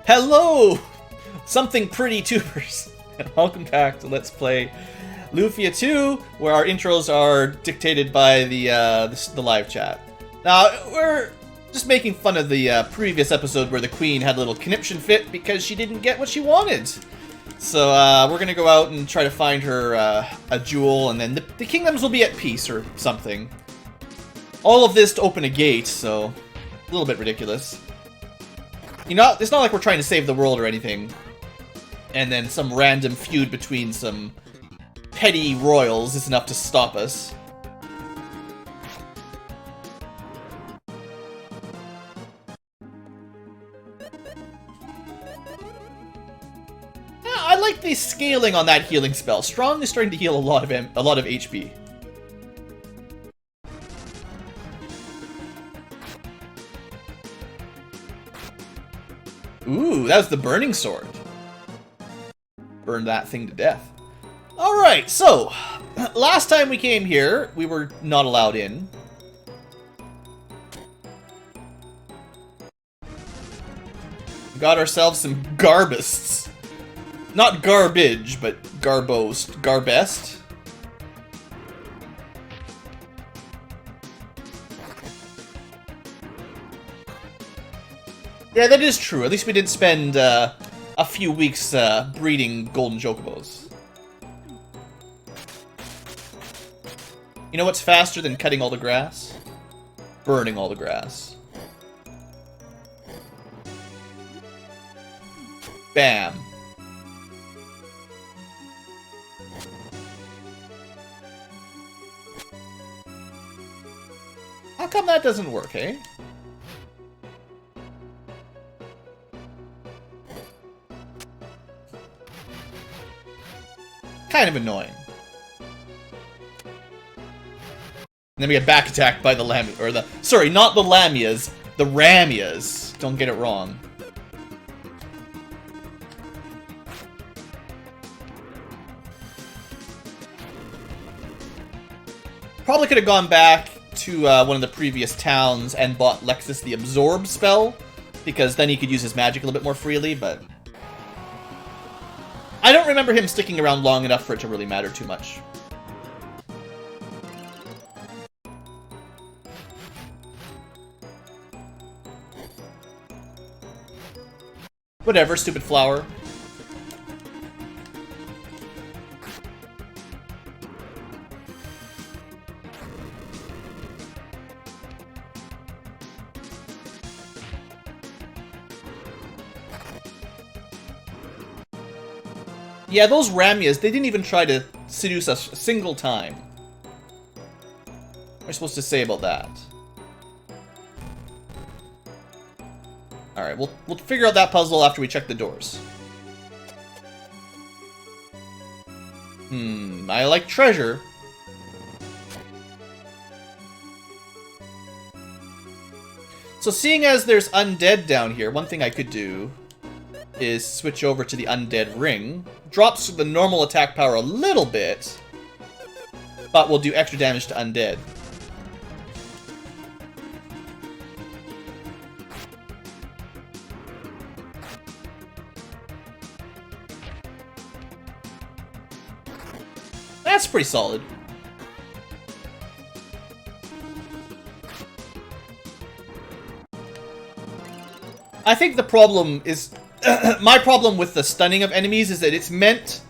Hello, something pretty tubers, and welcome back to Let's Play Lufia 2, where our intros are dictated by the live chat. Now, we're just making fun of the previous episode where the queen had a little conniption fit because she didn't get what she wanted. So we're gonna go out and try to find her a jewel, and then the kingdoms will be at peace or something. All of this to open a gate, so a little bit ridiculous. You know, it's not like we're trying to save the world or anything, and then some random feud between some petty royals is enough to stop us. Yeah, I like the scaling on that healing spell. Strong is starting to heal a lot of HP. Ooh, that was the burning sword. Burn that thing to death. Alright, so, last time we came here, we were not allowed in. Got ourselves some garbists. Not garbage, but garbest. Yeah, that is true. At least we didn't spend a few weeks breeding golden chocobos. You know what's faster than cutting all the grass? Burning all the grass. Bam. How come that doesn't work, eh? Kind of annoying. And then we get back attacked by the lamia, or the, sorry, not the lamias, the ramias. Don't get it wrong. Probably could have gone back to one of the previous towns and bought Lexus the Absorb spell, because then he could use his magic a little bit more freely, but I don't remember him sticking around long enough for it to really matter too much. Whatever, stupid flower. Yeah, those Ramias, they didn't even try to seduce us a single time. What am I supposed to say about that? Alright, we'll figure out that puzzle after we check the doors. I like treasure. So seeing as there's undead down here, one thing I could do is switch over to the undead ring. Drops the normal attack power a little bit, but will do extra damage to undead. That's pretty solid. I think the problem is my problem with the stunning of enemies is that it's meant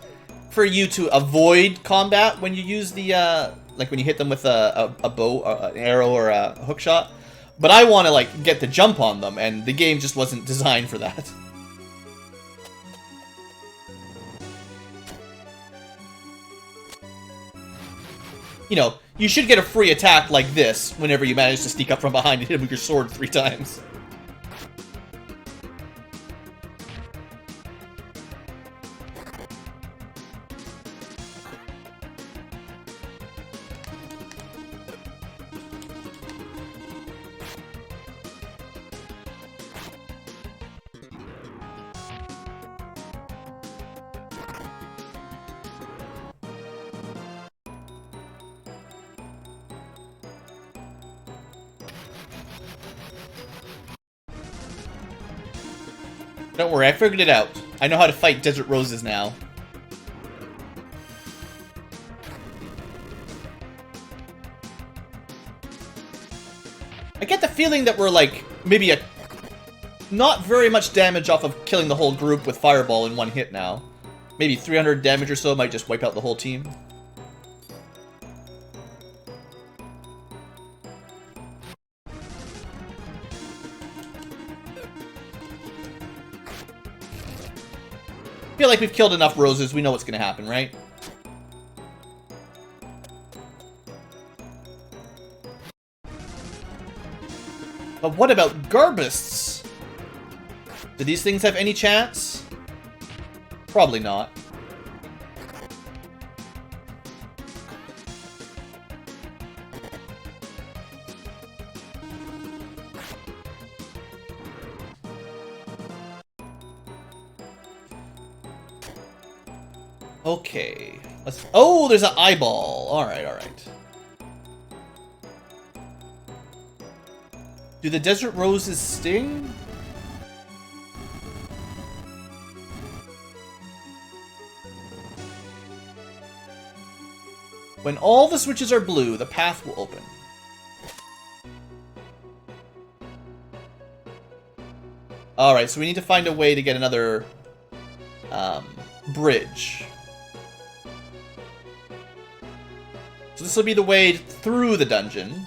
for you to avoid combat when you use the, like when you hit them with a bow, an arrow, or a hook shot. But I want to, like, get the jump on them, and the game just wasn't designed for that. You know, you should get a free attack like this whenever you manage to sneak up from behind and hit him with your sword 3 times. Don't worry, I figured it out. I know how to fight desert roses now. I get the feeling that we're like, maybe not very much damage off of killing the whole group with Fireball in one hit now. Maybe 300 damage or so might just wipe out the whole team. I feel like we've killed enough roses, we know what's gonna happen, right? But what about Garbusts? Do these things have any chance? Probably not. Okay. Let's... Oh, there's an eyeball. Alright, alright. Do the desert roses sting? When all the switches are blue, the path will open. Alright, so we need to find a way to get another bridge. So this will be the way through the dungeon.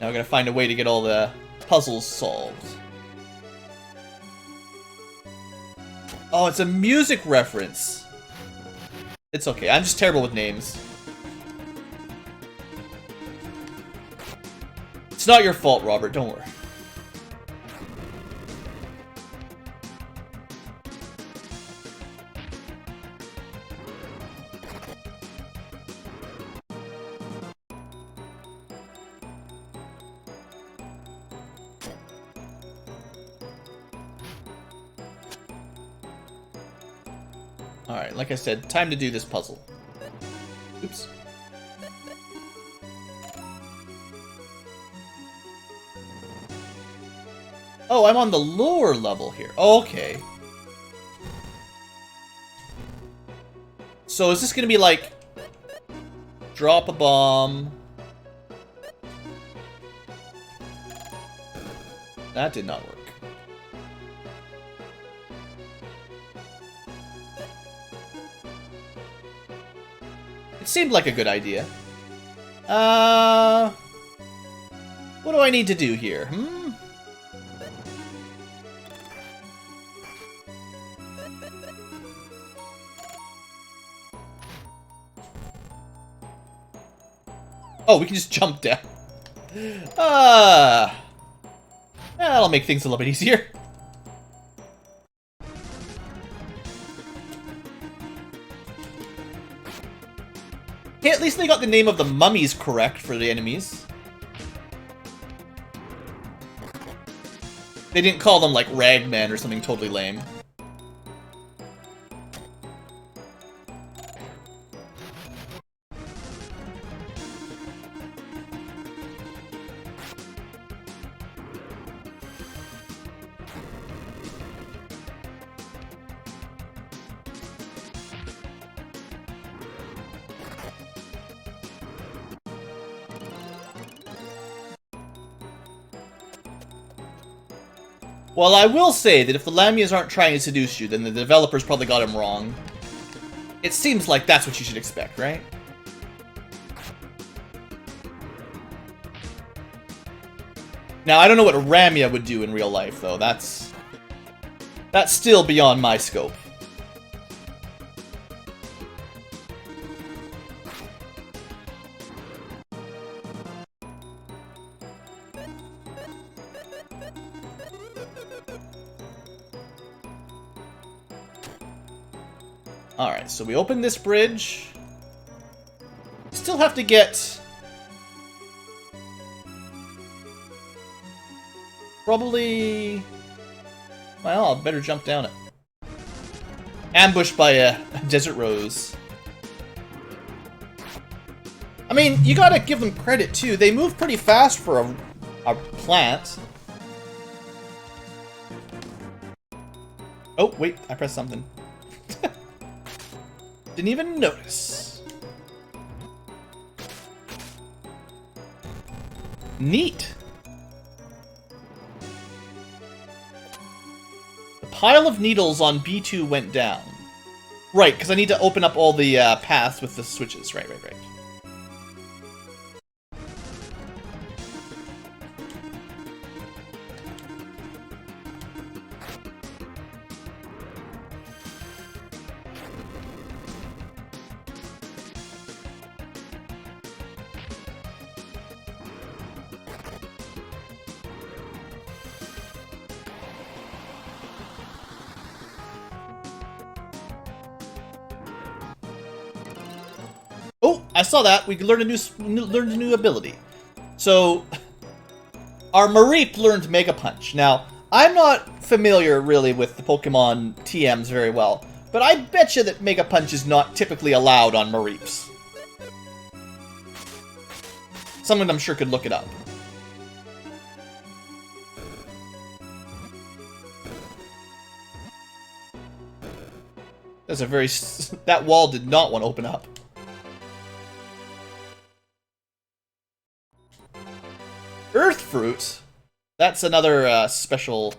Now we're gonna find a way to get all the puzzles solved. Oh, it's a music reference. It's okay, I'm just terrible with names. It's not your fault, Robert, don't worry. Alright, like I said, time to do this puzzle. Oops. Oh, I'm on the lower level here. Okay. So is this gonna be like... drop a bomb... That did not work. It seemed like a good idea. What do I need to do here? Oh, we can just jump down. That'll make things a little bit easier. Hey, at least they got the name of the mummies correct for the enemies. They didn't call them like Ragmen or something totally lame. Well, I will say that if the Lamias aren't trying to seduce you, then the developers probably got him wrong. It seems like that's what you should expect, right? Now, I don't know what Ramia would do in real life, though. That's still beyond my scope. Alright, so we open this bridge. Still have to get... probably... well, I'll better jump down it. Ambushed by a desert rose. I mean, you gotta give them credit, too. They move pretty fast for a plant. Oh, wait, I pressed something. Didn't even notice. Neat. The pile of needles on B2 went down. Right, because I need to open up all the paths with the switches. Right. Oh, I saw that. We learned a new ability. So, our Mareep learned Mega Punch. Now, I'm not familiar really with the Pokemon TMs very well, but I bet you that Mega Punch is not typically allowed on Mareeps. Someone I'm sure could look it up. That's a very... That wall did not want to open up. Earth Fruit? That's another special...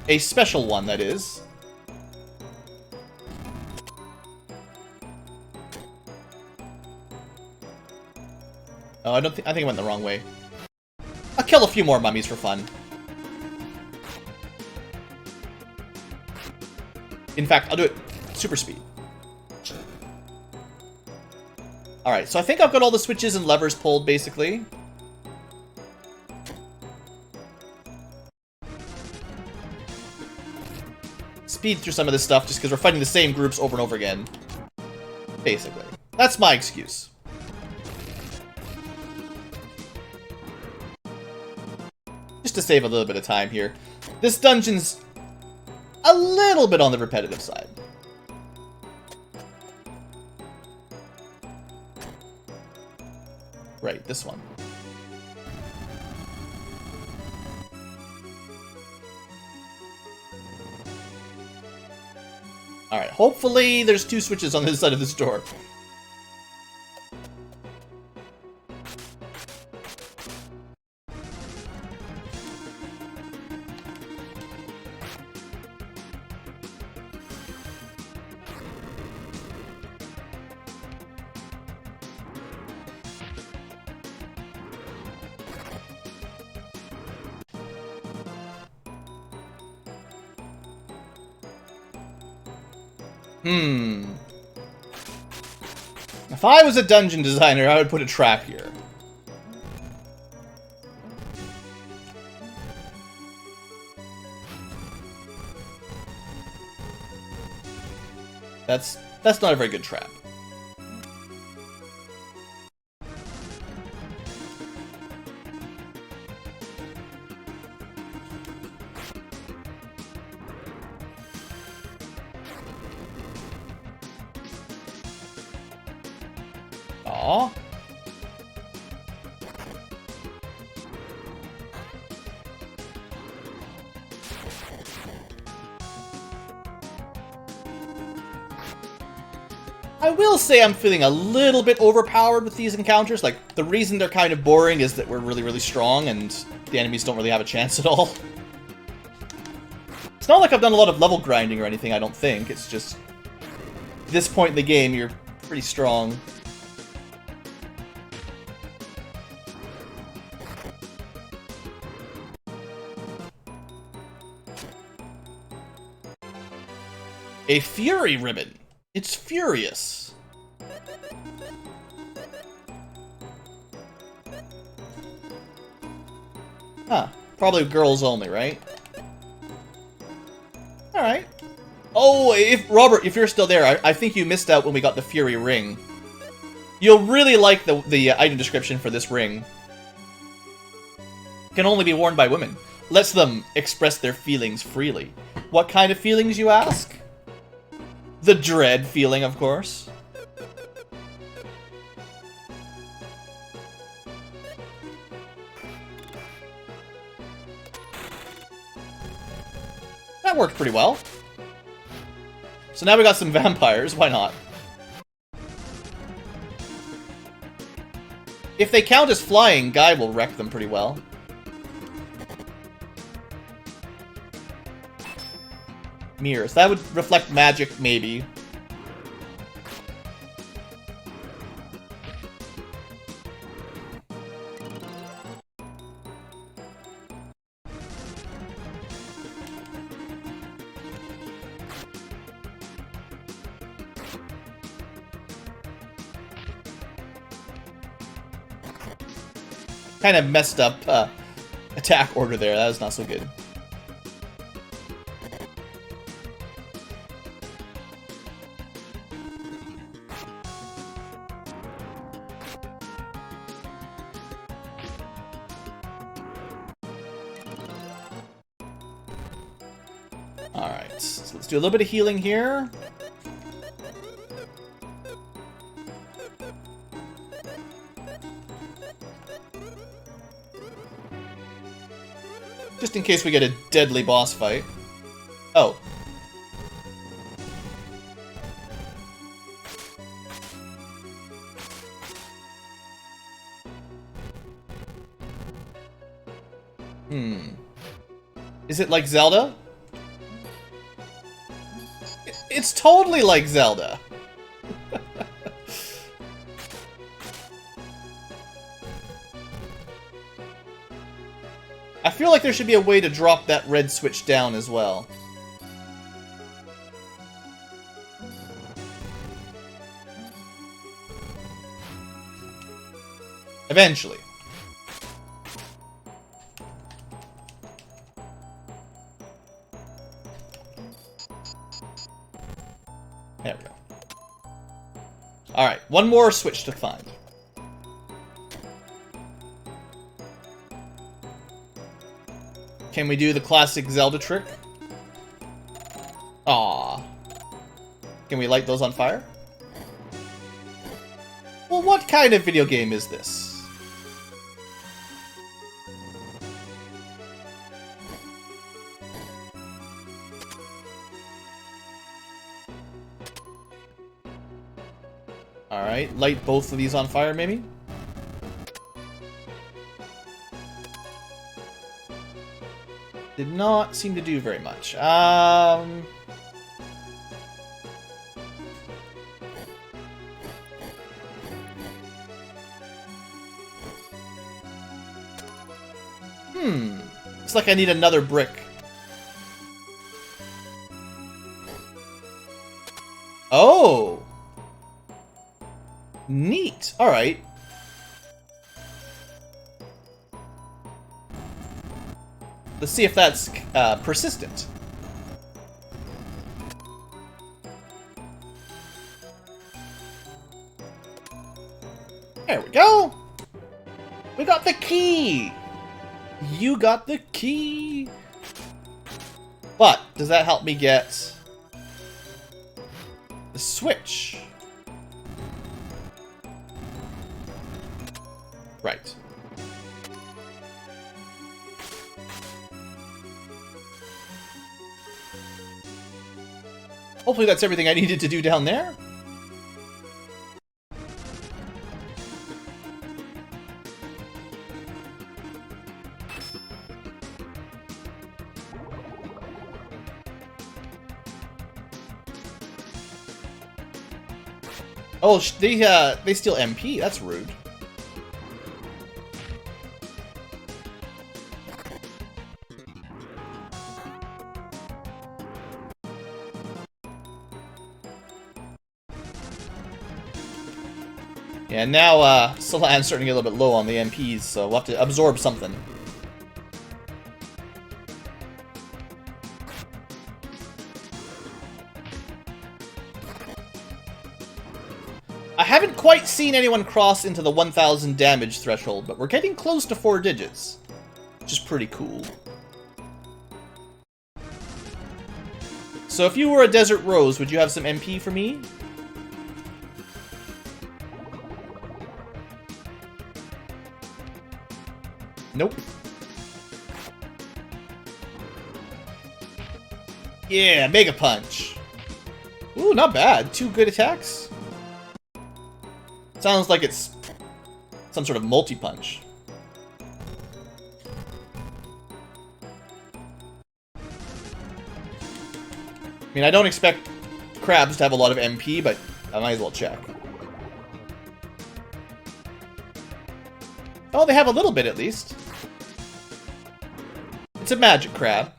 A special one, that is. Oh, I think I went the wrong way. I'll kill a few more mummies for fun. In fact, I'll do it super speed. Alright, so I think I've got all the switches and levers pulled, basically. Speed through some of this stuff just because we're fighting the same groups over and over again. Basically. That's my excuse. Just to save a little bit of time here. This dungeon's a little bit on the repetitive side. Right, this one. Alright, hopefully there's 2 switches on this side of this door. If I was a dungeon designer, I would put a trap here. That's not a very good trap. Aww. I will say I'm feeling a little bit overpowered with these encounters. Like, the reason they're kind of boring is that we're really, really strong and the enemies don't really have a chance at all. It's not like I've done a lot of level grinding or anything, I don't think. It's just, at this point in the game, you're pretty strong. A Fury Ribbon. It's furious. Huh. Probably girls only, right? Alright. Oh, Robert, if you're still there, I think you missed out when we got the Fury Ring. You'll really like the item description for this ring. Can only be worn by women. Lets them express their feelings freely. What kind of feelings, you ask? The dread feeling, of course. That worked pretty well. So now we got some vampires, why not? If they count as flying, Guy will wreck them pretty well. Mirrors. That would reflect magic, maybe. Kind of messed up attack order there. That was not so good. Alright, so let's do a little bit of healing here. Just in case we get a deadly boss fight. Oh. Is it like Zelda? It's totally like Zelda. I feel like there should be a way to drop that red switch down as well. Eventually. There we go. Alright, one more switch to find. Can we do the classic Zelda trick? Aww. Can we light those on fire? Well, what kind of video game is this? Alright, light both of these on fire, maybe? Did not seem to do very much. Looks like I need another brick. Oh! Neat. Alright. Let's see if that's persistent. There we go! We got the key! You got the key! But, does that help me get the switch? Right. Hopefully that's everything I needed to do down there. Oh, they steal MP. That's rude. Yeah, now Salan's starting to get a little bit low on the MPs, so we'll have to absorb something. I haven't quite seen anyone cross into the 1,000 damage threshold, but we're getting close to 4 digits, which is pretty cool. So if you were a Desert Rose, would you have some MP for me? Nope. Yeah, Mega Punch. Ooh, not bad. 2 good attacks. Sounds like it's some sort of multi-punch. I mean, I don't expect crabs to have a lot of MP, but I might as well check. Oh, they have a little bit at least. It's a magic crab.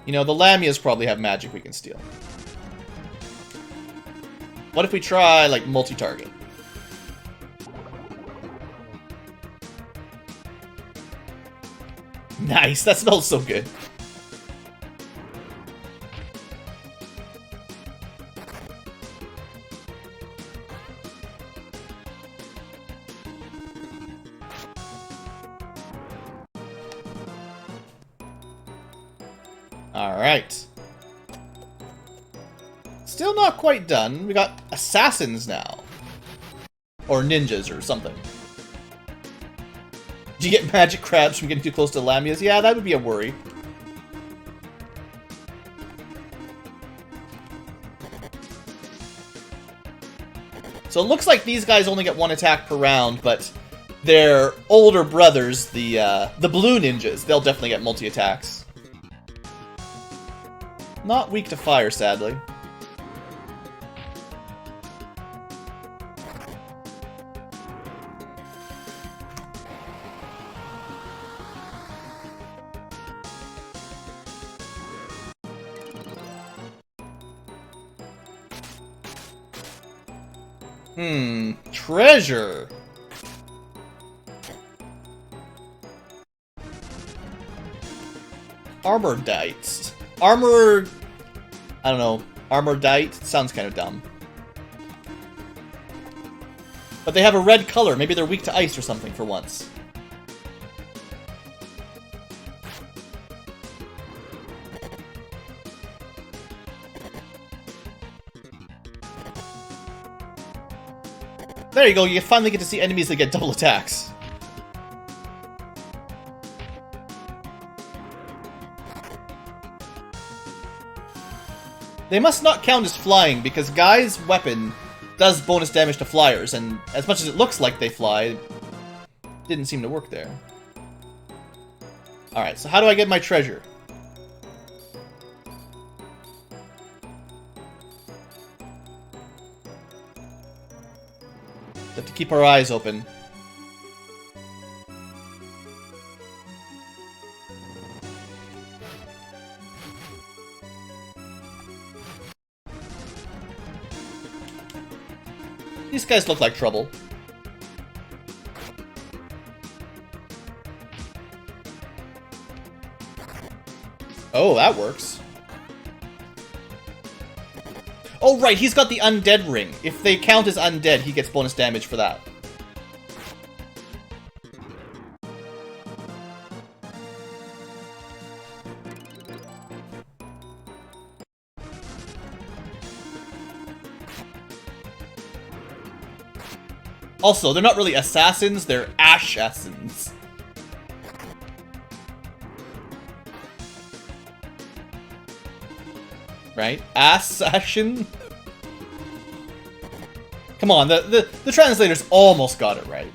You know, the Lamias probably have magic we can steal. What if we try, like, multi-target? Nice, that smells so good. Alright. Still not quite done. We got assassins now. Or ninjas or something. Do you get magic crabs from getting too close to Lamias? Yeah, that would be a worry. So it looks like these guys only get 1 attack per round, but their older brothers, the blue ninjas, they'll definitely get multi-attacks. Not weak to fire, sadly. Treasure. Armordite. Armor... I don't know. Armordite? Sounds kind of dumb. But they have a red color. Maybe they're weak to ice or something for once. There you go, you finally get to see enemies that get double attacks. They must not count as flying, because Guy's weapon does bonus damage to flyers, and as much as it looks like they fly, it didn't seem to work there. Alright, so how do I get my treasure? Have to keep our eyes open. These guys look like trouble. Oh, that works. Oh, right, he's got the undead ring. If they count as undead, he gets bonus damage for that. Also, they're not really assassins, they're ash-assassins. Right? Assassin? Come on, the translators almost got it right.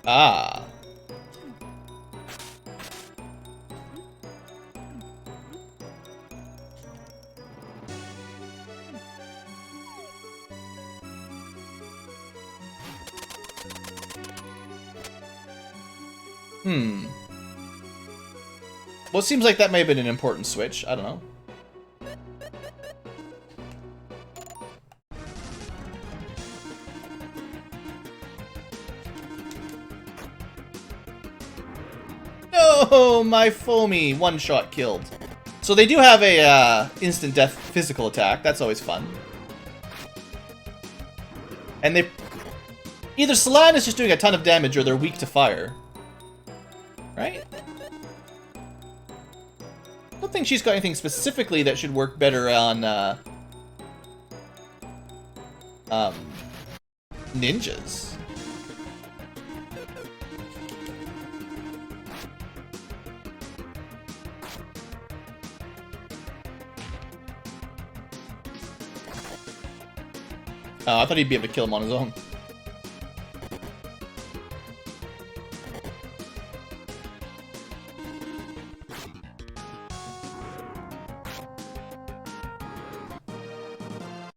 Ah. Well, it seems like that may have been an important switch. I don't know. No, my foamy one-shot killed. So they do have a instant death physical attack. That's always fun. And they... Either Salan is just doing a ton of damage or they're weak to fire. Right? don't think she's got anything specifically that should work better on ninjas. Oh, I thought he'd be able to kill him on his own.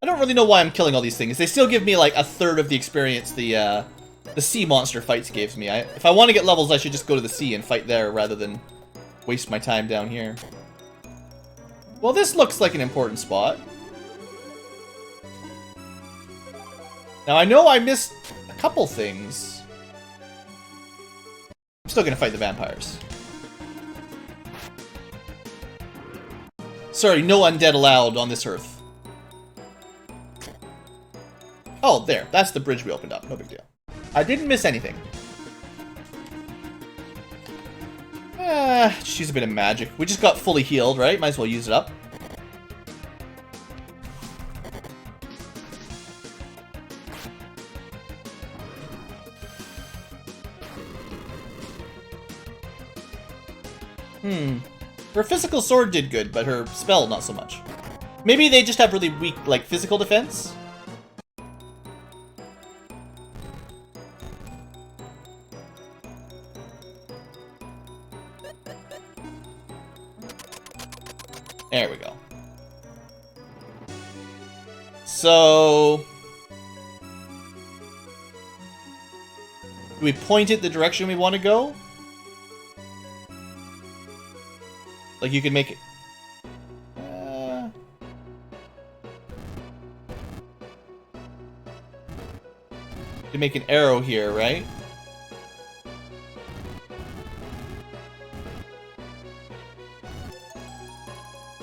I don't really know why I'm killing all these things. They still give me like a third of the experience the sea monster fights gives me. If I want to get levels, I should just go to the sea and fight there rather than waste my time down here. Well, this looks like an important spot. Now, I know I missed a couple things. I'm still gonna fight the vampires. Sorry, no undead allowed on this earth. Oh, there. That's the bridge we opened up. No big deal. I didn't miss anything. Just use a bit of magic. We just got fully healed, right? Might as well use it up. Her physical sword did good, but her spell not so much. Maybe they just have really weak, like, physical defense? There we go. So... do we point it the direction we want to go? Like, you can make it... you make an arrow here, right?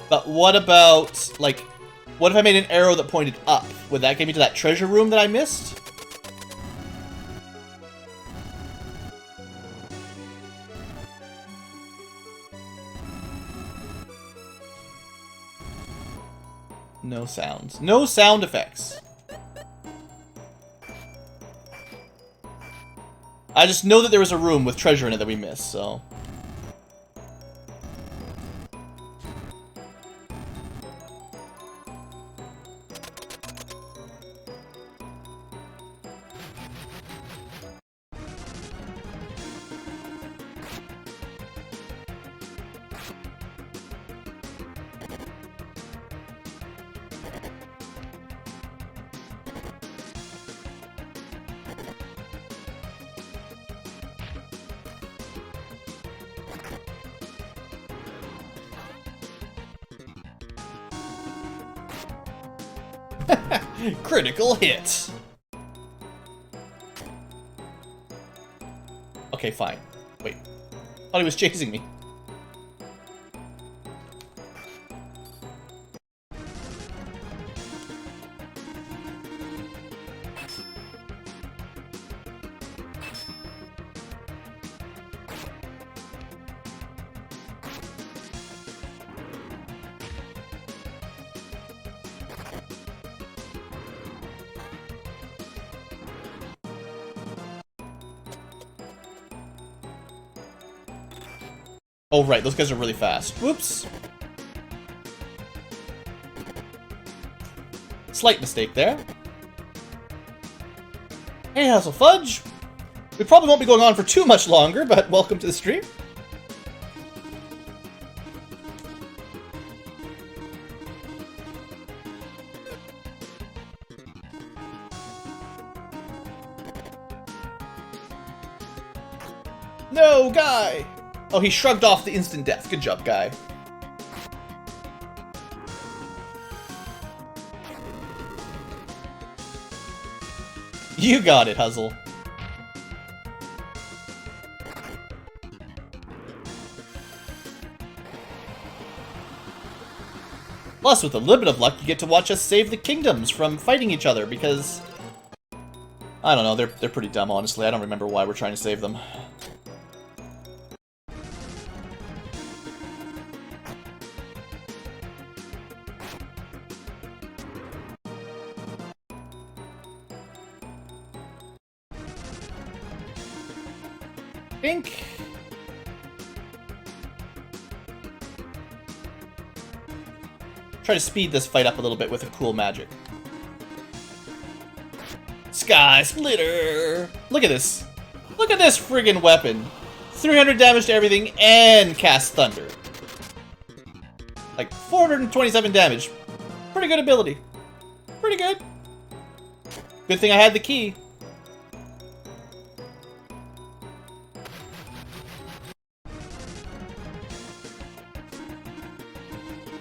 But what about, like... what if I made an arrow that pointed up? Would that get me to that treasure room that I missed? No sounds. No sound effects. I just know that there was a room with treasure in it that we missed, so... Critical hit! Okay, fine. Wait. Thought he was chasing me. Oh, right, those guys are really fast. Whoops. Slight mistake there. Hey, Hassel Fudge! We probably won't be going on for too much longer, but welcome to the stream. No, Guy! Oh, he shrugged off the instant death. Good job, Guy. You got it, Huzzle. Plus, with a little bit of luck, you get to watch us save the kingdoms from fighting each other, because... I don't know, they're pretty dumb, honestly. I don't remember why we're trying to save them. think... Try to speed this fight up a little bit with a cool magic. Sky Splitter! Look at this. Look at this friggin' weapon. 300 damage to everything and cast Thunder. Like 427 damage. Pretty good ability. Pretty good. Good thing I had the key.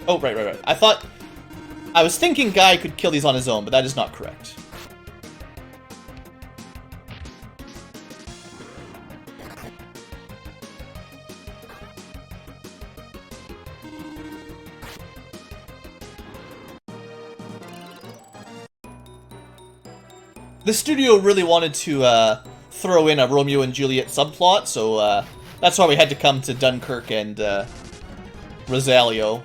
Oh, right. I was thinking Guy could kill these on his own, but that is not correct. The studio really wanted to throw in a Romeo and Juliet subplot, so that's why we had to come to Dunkirk and Rosalio.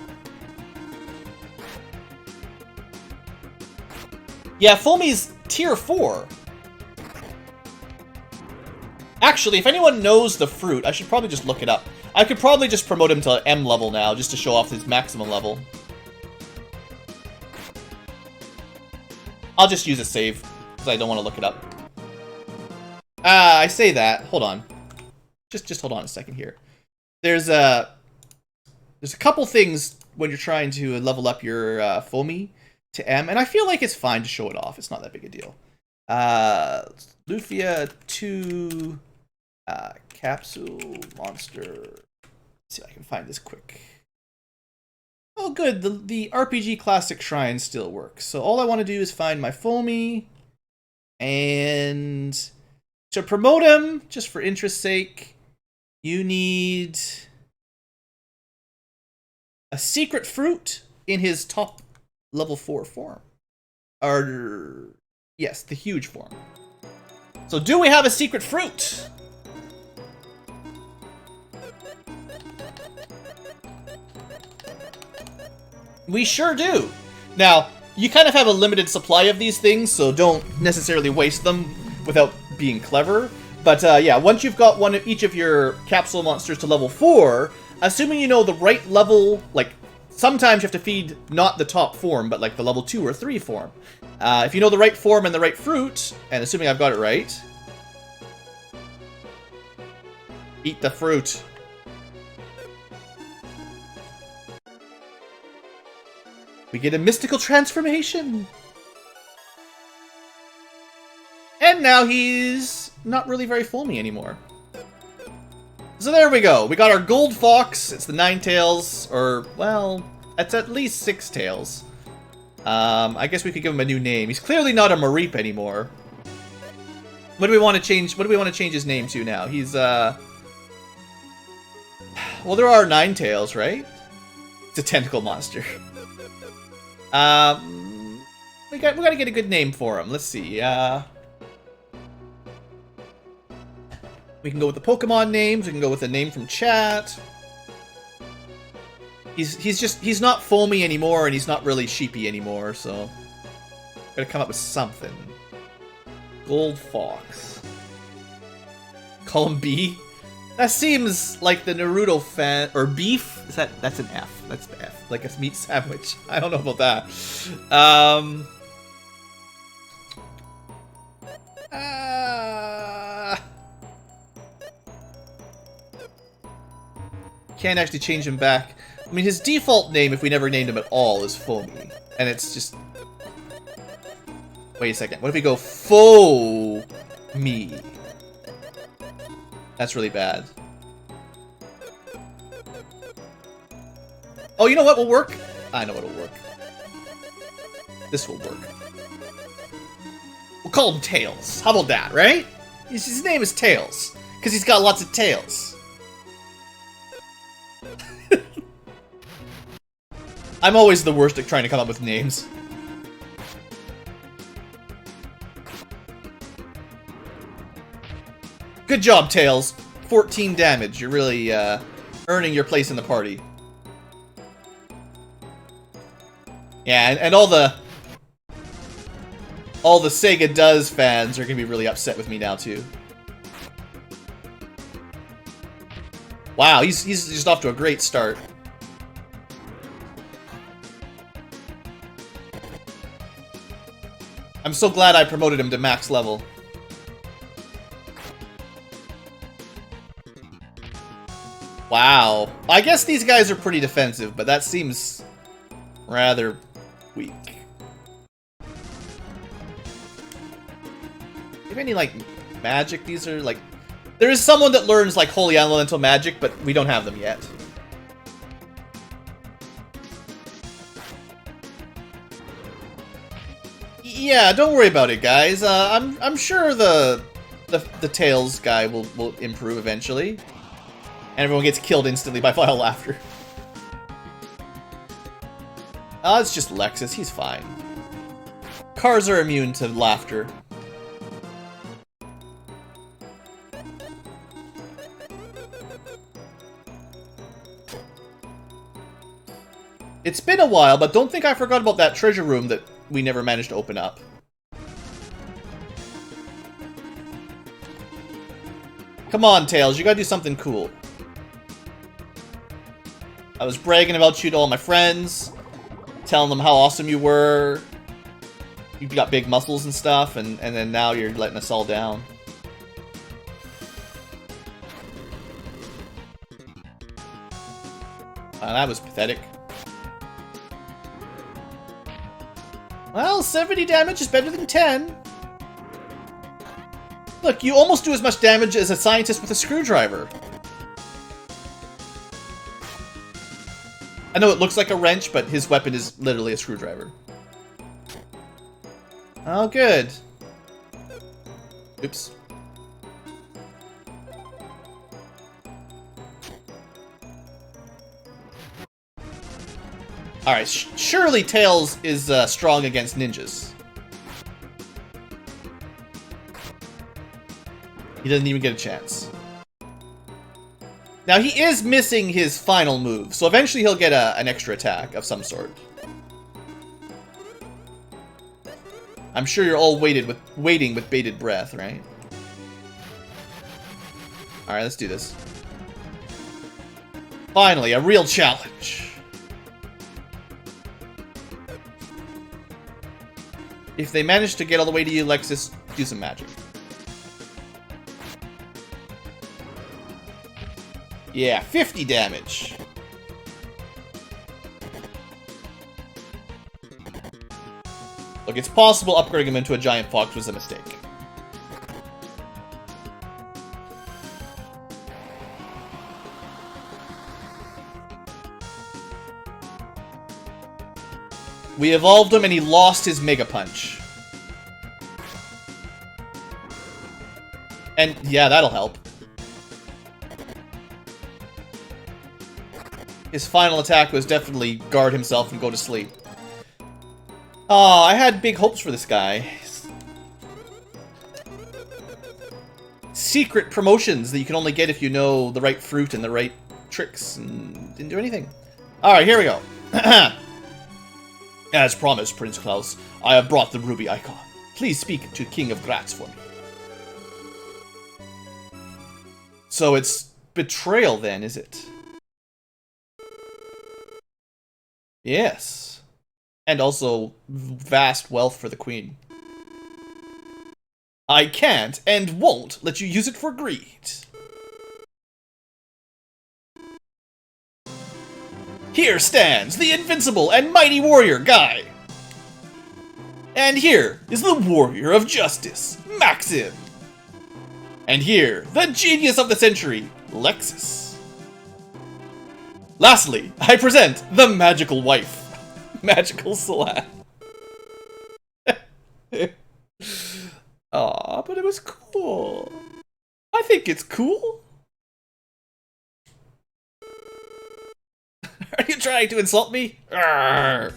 Yeah, Foamy's tier 4. Actually, if anyone knows the fruit, I should probably just look it up. I could probably just promote him to M level now, just to show off his maximum level. I'll just use a save, because I don't want to look it up. I say that. Hold on. Just hold on a second here. There's a couple things when you're trying to level up your Foamy to M, and I feel like it's fine to show it off. It's not that big a deal. Lufia 2 Capsule Monster. Let's see if I can find this quick. Oh, good. The RPG Classic Shrine still works. So all I want to do is find my Foamy, and to promote him, just for interest's sake, you need a secret fruit in his top level 4 form. Or, yes, the huge form. So do we have a secret fruit? We sure do. Now, you kind of have a limited supply of these things, so don't necessarily waste them without being clever. But yeah, once you've got one of each of your capsule monsters to level 4, assuming you know the right level, like, sometimes you have to feed not the top form, but like the level 2 or 3 form. If you know the right form and the right fruit, and assuming I've got it right, eat the fruit. We get a mystical transformation. And now he's not really very foamy anymore. So there we go. We got our gold fox. It's the 9 tails, or, well, it's at least 6 tails. I guess we could give him a new name. He's clearly not a Mareep anymore. What do we want to change? What do we want to change his name to now? He's well, there are 9 tails, right? It's a tentacle monster. We gotta get a good name for him. Let's see. We can go with the Pokemon names. We can go with a name from chat. He's not foamy anymore, and he's not really sheepy anymore. So gotta come up with something. Gold Fox. Call him B. That seems like the Naruto fan or beef. Is that's an F? That's the F. Like a meat sandwich. I don't know about that. Can't actually change him back. I mean, his default name, if we never named him at all, is Foamy. And it's just... Wait a second. What if we go Fo-Me? That's really bad. Oh, you know what will work? I know what'll work. This will work. We'll call him Tails. How about that, right? His name is Tails. Because he's got lots of tails. I'm always the worst at trying to come up with names. Good job, Tails. 14 damage. You're really earning your place in the party. Yeah, and all the Sega Does fans are gonna be really upset with me now too. Wow, he's just off to a great start. I'm so glad I promoted him to max level. Wow. I guess these guys are pretty defensive, but that seems rather weak. Do you have any, like, magic? These are, like... There is someone that learns, like, Holy Elemental Magic, but we don't have them yet. Yeah, don't worry about it, guys. I'm sure the Tails guy will improve eventually. And everyone gets killed instantly by vile laughter. Oh, it's just Lexus. He's fine. Cars are immune to laughter. It's been a while, but don't think I forgot about that treasure room that we never managed to open up. Come on, Tails, you gotta do something cool. I was bragging about you to all my friends, telling them how awesome you were. You've got big muscles and stuff, and then now you're letting us all down. That was pathetic. Well, 70 damage is better than 10. Look, you almost do as much damage as a scientist with a screwdriver. I know it looks like a wrench, but his weapon is literally a screwdriver. Oh, good. Oops. Alright, surely Tails is strong against ninjas. He doesn't even get a chance. Now, he is missing his final move, so eventually he'll get an extra attack of some sort. I'm sure you're all waiting with bated breath, right? Alright, let's do this. Finally, a real challenge. If they manage to get all the way to you, Lexus, do some magic. Yeah, 50 damage. Look, it's possible upgrading him into a giant fox was a mistake. We evolved him and he lost his Mega Punch. And yeah, that'll help. His final attack was definitely guard himself and go to sleep. Oh, I had big hopes for this guy. Secret promotions that you can only get if you know the right fruit and the right tricks, and didn't do anything. Alright, here we go. As promised, Prince Klaus, I have brought the ruby icon. Please speak to King of Gratz for me. So it's betrayal then, is it? Yes. And also vast wealth for the queen. I can't and won't let you use it for greed. Here stands the invincible and mighty warrior, Guy. And here is the warrior of justice, Maxim. And here, the genius of the century, Lexus. Lastly, I present the magical wife, Magical Salat. Aw, but it was cool. I think it's cool. Are you trying to insult me? Alright,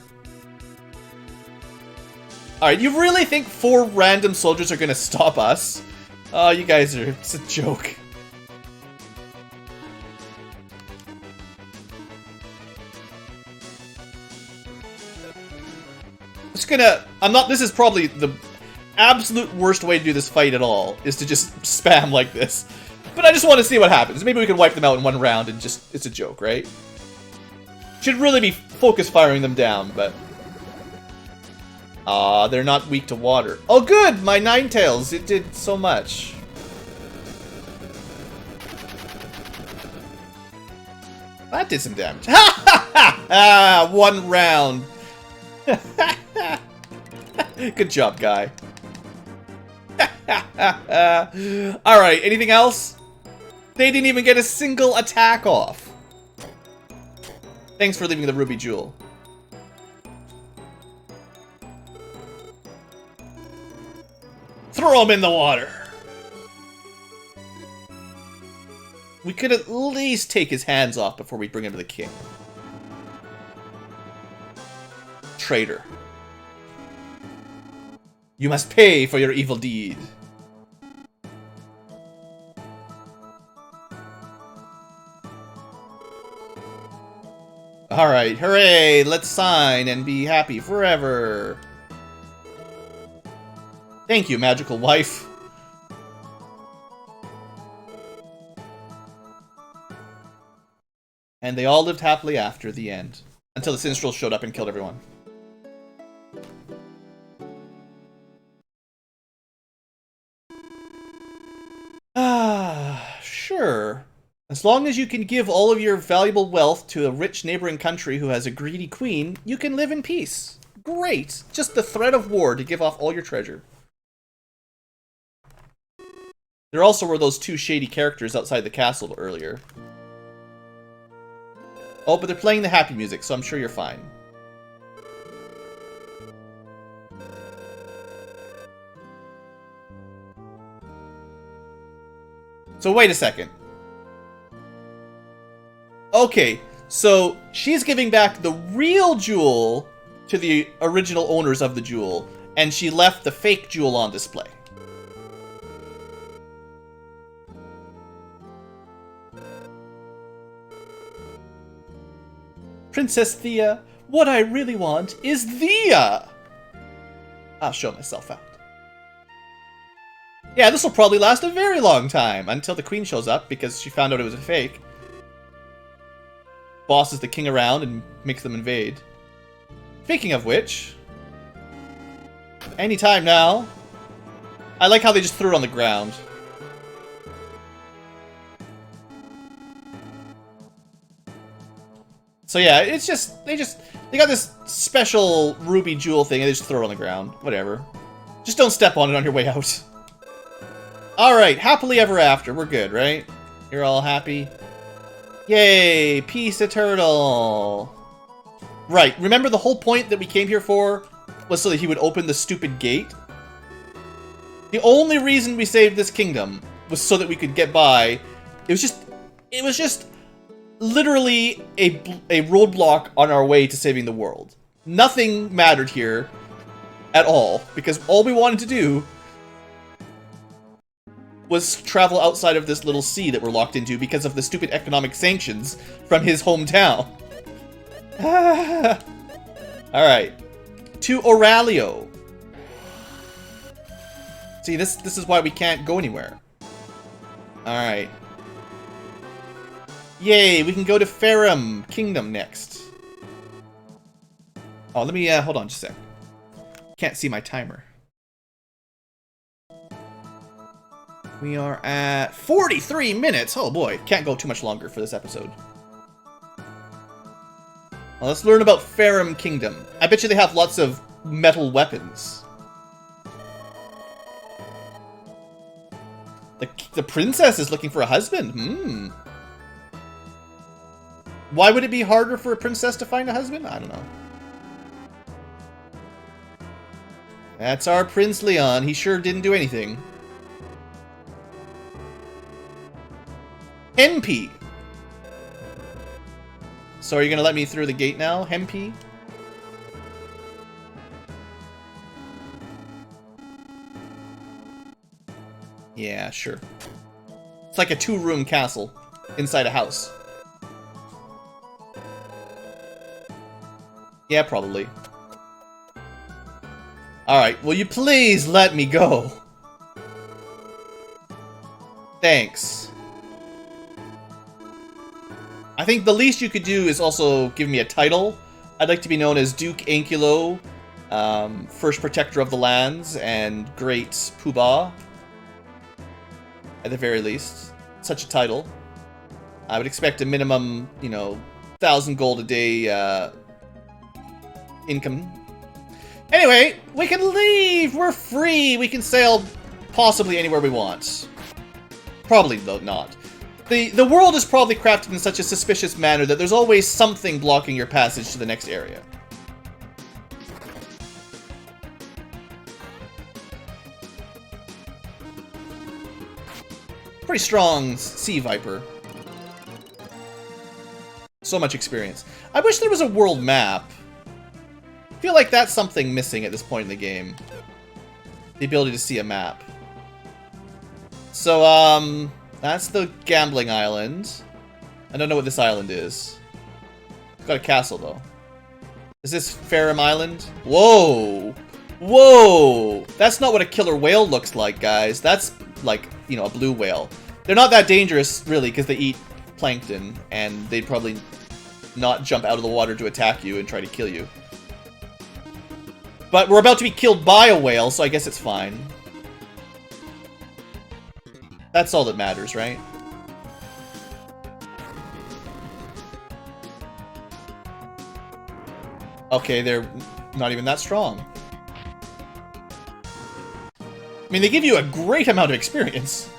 you really think 4 random soldiers are gonna stop us? Oh, you guys are... it's a joke. This is probably the absolute worst way to do this fight at all, is to just spam like this. But I just want to see what happens. Maybe we can wipe them out in one round and just... It's a joke, right? Should really be focus firing them down, but... they're not weak to water. Oh, good! My Ninetales, it did so much. That did some damage. Ha ha ha! Ah, one round. Good job, guy. Alright, anything else? They didn't even get a single attack off. Thanks for leaving the ruby jewel. Throw him in the water. We could at least take his hands off before we bring him to the king. Traitor. You must pay for your evil deed. Alright, hooray! Let's sign and be happy forever. Thank you, magical wife. And they all lived happily after the end. Until the Sinistrals showed up and killed everyone. Sure. As long as you can give all of your valuable wealth to a rich neighboring country who has a greedy queen, you can live in peace. Great! Just the threat of war to give off all your treasure. There also were those two shady characters outside the castle earlier. Oh, but they're playing the happy music, so I'm sure you're fine. So wait a second. Okay, so she's giving back the real jewel to the original owners of the jewel, and she left the fake jewel on display. Princess Thea, what I really want is Thea! I'll show myself out. Yeah, this will probably last a very long time, until the queen shows up, because she found out it was a fake. Bosses the king around and makes them invade. Speaking of which... anytime now. I like how they just threw it on the ground. So yeah, it's just, they got this special ruby jewel thing and they just throw it on the ground. Whatever. Just don't step on it on your way out. Alright, happily ever after. We're good, right? You're all happy? Yay! Peace eternal! Right, remember the whole point that we came here for was so that he would open the stupid gate? The only reason we saved this kingdom was so that we could get by. It was just literally a roadblock on our way to saving the world. Nothing mattered here at all, because all we wanted to do was travel outside of this little sea that we're locked into because of the stupid economic sanctions from his hometown. Alright. To Aurelio. See, this is why we can't go anywhere. Alright. Yay, we can go to Farum Kingdom next. Oh, let me, hold on just a sec. Can't see my timer. We are at 43 minutes. Oh boy, can't go too much longer for this episode. Well, let's learn about Farum Kingdom. I bet you they have lots of metal weapons. The princess is looking for a husband. Why would it be harder for a princess to find a husband? I don't know. That's our Prince Leon. He sure didn't do anything. Hempi. So are you gonna let me through the gate now, Hempi? Yeah, sure. It's like a 2-room castle inside a house. Yeah, probably. Alright, will you please let me go? Thanks. think the least you could do is also give me a title. I'd like to be known as Duke Ankylo, First Protector of the Lands, and Great Poobah. At the very least. Such a title. I would expect a minimum, 1,000 gold a day income. Anyway, we can leave! We're free! We can sail possibly anywhere we want. Probably, though, not. The world is probably crafted in such a suspicious manner that there's always something blocking your passage to the next area. Pretty strong sea viper. So much experience. I wish there was a world map. I feel like that's something missing at this point in the game. The ability to see a map. So, that's the gambling island. I don't know what this island is. It's got a castle, though. Is this Farum Island? Whoa! Whoa! That's not what a killer whale looks like, guys. That's like, a blue whale. They're not that dangerous, really, because they eat plankton, and they'd probably not jump out of the water to attack you and try to kill you. But we're about to be killed by a whale, so I guess it's fine. That's all that matters, right? Okay, they're not even that strong. I mean, they give you a great amount of experience.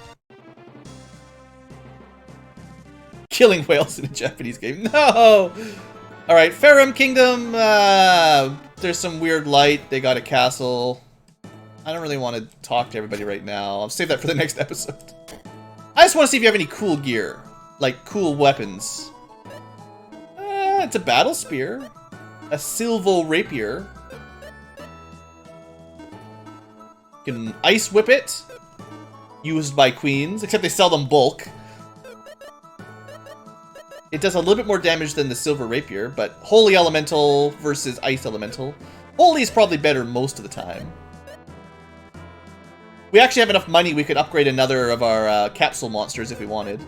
Killing whales in a Japanese game. No! Alright, Farum Kingdom. There's some weird light. They got a castle. I don't really want to talk to everybody right now. I'll save that for the next episode. I just want to see if you have any cool gear. Like, cool weapons. It's a battle spear. A silver rapier. You can ice whip it. Used by queens. Except they sell them bulk. It does a little bit more damage than the silver rapier, but holy elemental versus ice elemental. Holy is probably better most of the time. We actually have enough money we could upgrade another of our capsule monsters if we wanted.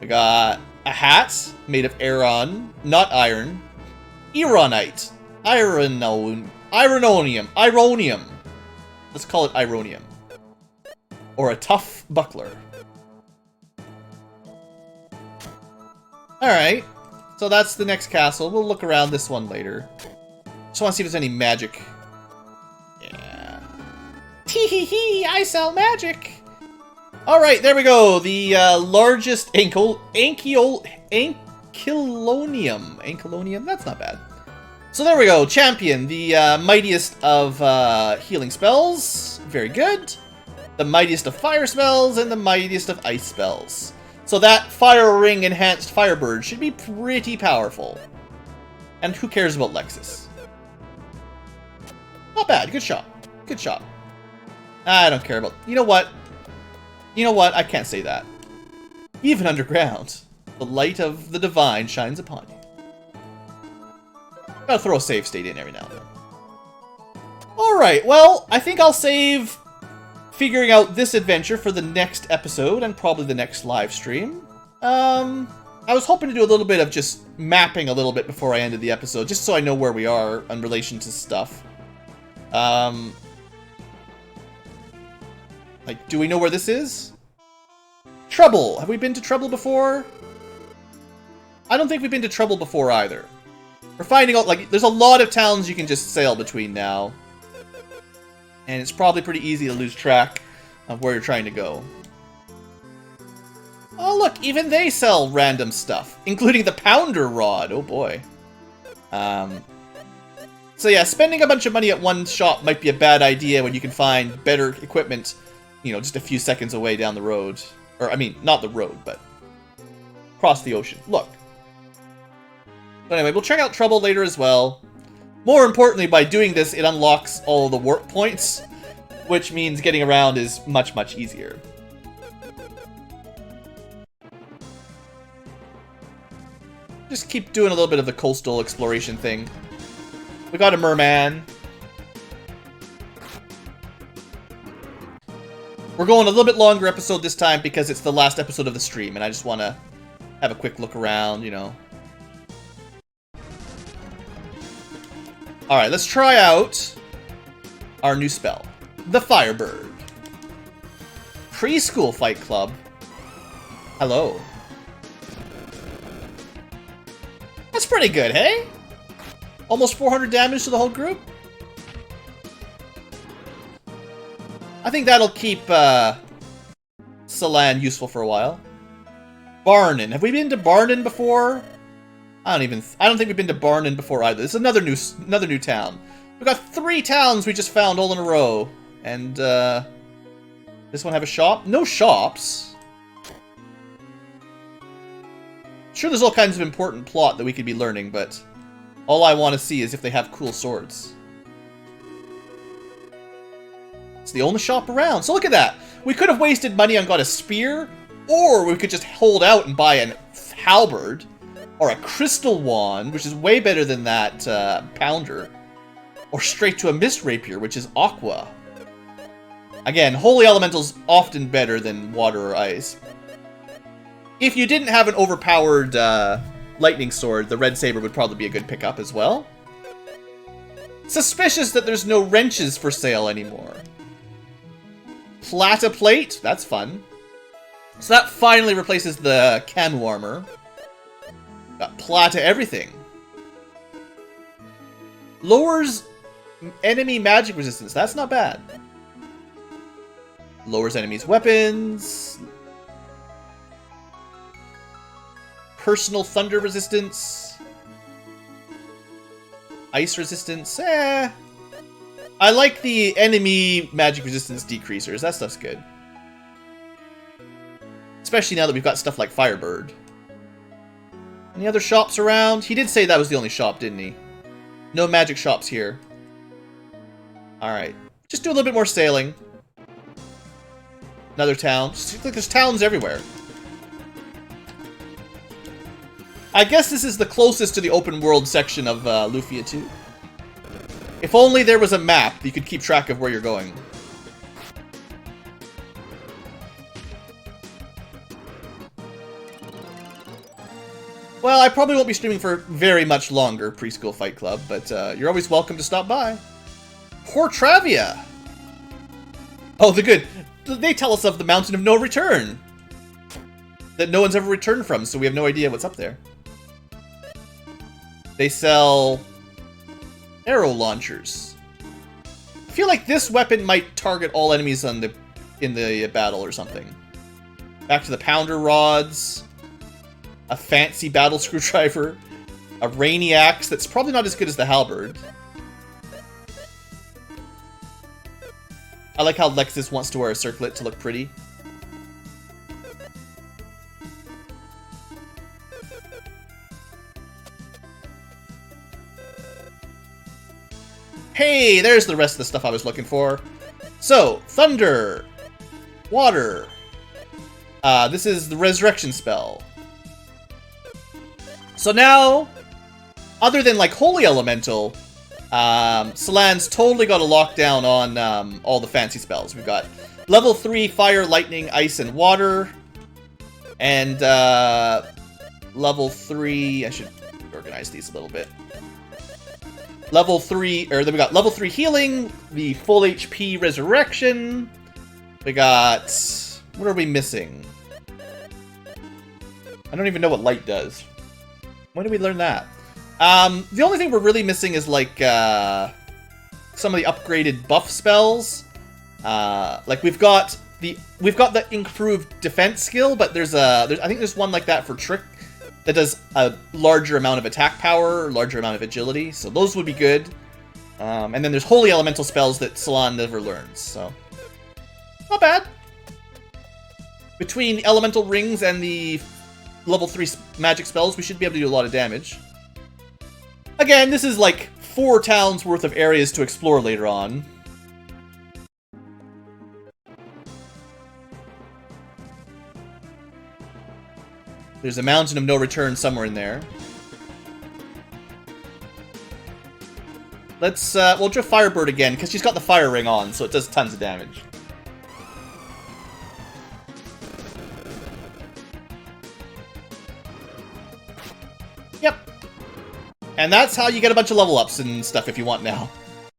We got a hat made of Aeron, not iron. Ironite. Ironium. Let's call it Ironium. Or a tough buckler. Alright. So that's the next castle. We'll look around this one later. Just want to see if there's any magic. Yeah. Tee-hee-hee, I sell magic! Alright, there we go. The largest Ankylonium. Ankylonium? That's not bad. So there we go. Champion. The mightiest of healing spells. Very good. The mightiest of fire spells and the mightiest of ice spells. So that Fire Ring Enhanced Firebird should be pretty powerful. And who cares about Lexus? Not bad. Good shot. Good shot. I don't care about... You know what? You know what? I can't say that. Even underground, the light of the divine shines upon you. Gotta throw a save state in every now and then. Alright, well, I think I'll save figuring out this adventure for the next episode and probably the next live stream. I was hoping to do a little bit of just mapping a little bit before I ended the episode, just so I know where we are in relation to stuff. Like, do we know where this is? Trouble! Have we been to Trouble before? I don't think we've been to Trouble before either. We're finding out, like, there's a lot of towns you can just sail between now. And it's probably pretty easy to lose track of where you're trying to go. Oh, look, even they sell random stuff, including the Pounder Rod. Oh, boy. So, yeah, spending a bunch of money at one shop might be a bad idea when you can find better equipment, just a few seconds away down the road. Or, I mean, not the road, but across the ocean. Look. But anyway, we'll check out Trouble later as well. More importantly, by doing this, it unlocks all the warp points, which means getting around is much, much easier. Just keep doing a little bit of the coastal exploration thing. We got a merman. We're going a little bit longer episode this time because it's the last episode of the stream, and I just want to have a quick look around, you know. Alright, let's try out our new spell. The Firebird. Preschool Fight Club. Hello. That's pretty good, hey? Almost 400 damage to the whole group? I think that'll keep Celan useful for a while. Barnin. Have we been to Barnin before? I don't think we've been to Barnin before either. This is another new town. We've got 3 towns we just found all in a row. And this one have a shop? No shops. Sure, there's all kinds of important plot that we could be learning, but all I want to see is if they have cool swords. It's the only shop around. So look at that. We could have wasted money on got a spear, or we could just hold out and buy an halberd, or a crystal wand, which is way better than that pounder, or straight to a mist rapier, which is aqua. Again, holy elemental's often better than water or ice. If you didn't have an overpowered lightning sword, the red saber would probably be a good pickup as well. Suspicious that there's no wrenches for sale anymore. Plata plate, that's fun. So that finally replaces the camo armor. Got plata everything. Lowers enemy magic resistance, that's not bad. Lowers enemies' weapons. Personal thunder resistance. Ice resistance, I like the enemy magic resistance decreasers. That stuff's good. Especially now that we've got stuff like Firebird. Any other shops around? He did say that was the only shop, didn't he? No magic shops here. Alright. Just do a little bit more sailing. Another town. Just, look, there's towns everywhere. I guess this is the closest to the open world section of Lufia 2. If only there was a map, you could keep track of where you're going. Well, I probably won't be streaming for very much longer, Preschool Fight Club, but you're always welcome to stop by. Portravia! Oh, the good. They tell us of the Mountain of No Return. That no one's ever returned from, so we have no idea what's up there. They sell arrow launchers. I feel like this weapon might target all enemies on in the battle or something. Back to the pounder rods. A fancy battle screwdriver. A rainy axe that's probably not as good as the halberd. I like how Lexus wants to wear a circlet to look pretty. Hey, there's the rest of the stuff I was looking for. So, thunder, water. This is the resurrection spell. So now, other than like holy elemental, Celan's totally got a lockdown on all the fancy spells. We've got level 3 fire, lightning, ice, and water, and level 3. I should organize these a little bit. Level 3, or then we got level 3 healing, the full HP resurrection. We got, what are we missing? I don't even know what light does. When did we learn that? The only thing we're really missing is like some of the upgraded buff spells. Like we've got the improved defense skill, but I think there's one like that for Trick that does a larger amount of attack power, larger amount of agility, so those would be good. And then there's holy elemental spells that Celan never learns, so not bad. Between elemental rings and the level 3 magic spells, we should be able to do a lot of damage. Again, this is like 4 towns worth of areas to explore later on. There's a Mountain of No Return somewhere in there. Let's, we'll draw Firebird again, because she's got the fire ring on, so it does tons of damage. And that's how you get a bunch of level ups and stuff if you want now.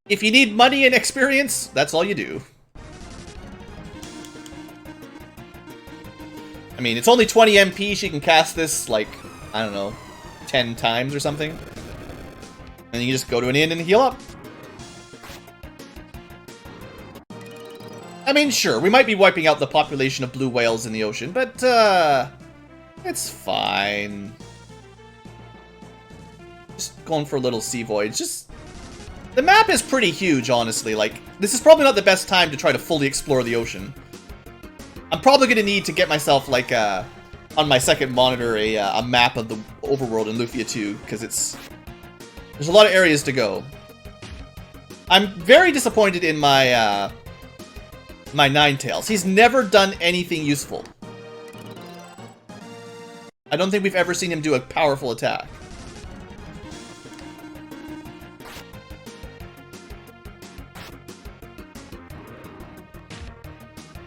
If you need money and experience, that's all you do. I mean, it's only 20 MP. She can cast this, like, I don't know, 10 times or something. And then you just go to an inn and heal up. I mean, sure, we might be wiping out the population of blue whales in the ocean, but, it's fine. Just going for a little sea voyage. Just, the map is pretty huge, honestly. Like, this is probably not the best time to try to fully explore the ocean. I'm probably going to need to get myself, like, on my second monitor, a map of the overworld in Lufia 2, because there's a lot of areas to go. I'm very disappointed in my, my Ninetales. He's never done anything useful. I don't think we've ever seen him do a powerful attack.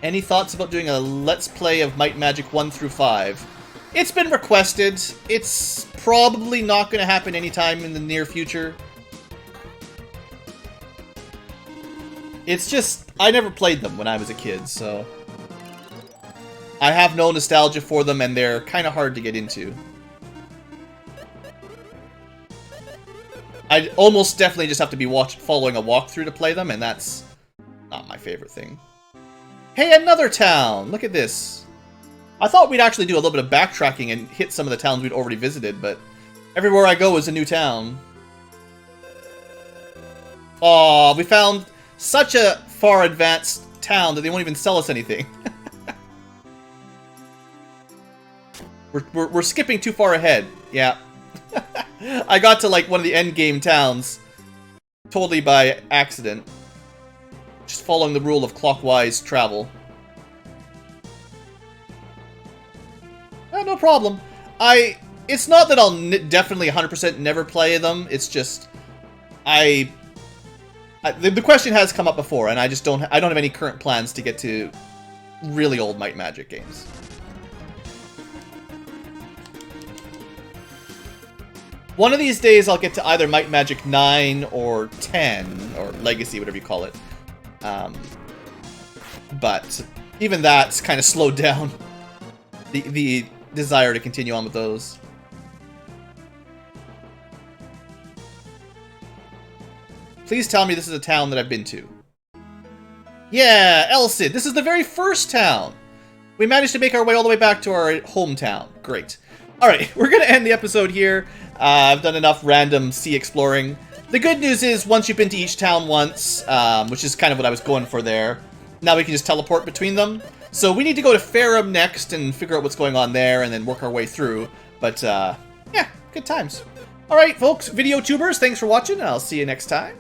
Any thoughts about doing a Let's Play of Might Magic 1 through 5? It's been requested. It's probably not going to happen anytime in the near future. It's just, I never played them when I was a kid, so I have no nostalgia for them, and they're kind of hard to get into. I almost definitely just have to be following a walkthrough to play them, and that's not my favorite thing. Hey, another town! Look at this. I thought we'd actually do a little bit of backtracking and hit some of the towns we'd already visited, but everywhere I go is a new town. Aw, we found such a far advanced town that they won't even sell us anything. we're skipping too far ahead. Yeah. I got to like one of the end game towns totally by accident. Just following the rule of clockwise travel. No problem. It's not that I'll definitely 100% never play them. It's just the question has come up before, and I don't have any current plans to get to really old Might Magic games. One of these days I'll get to either Might Magic 9 or 10, or Legacy, whatever you call it. But even that's kind of slowed down the desire to continue on with those. Please tell me this is a town that I've been to. Yeah, Elcid. This is the very first town. We managed to make our way all the way back to our hometown. Great. Alright, we're going to end the episode here. I've done enough random sea exploring. The good news is, once you've been to each town once, which is kind of what I was going for there, now we can just teleport between them. So we need to go to Farum next and figure out what's going on there and then work our way through. But, yeah, good times. Alright, folks, video tubers, thanks for watching, and I'll see you next time.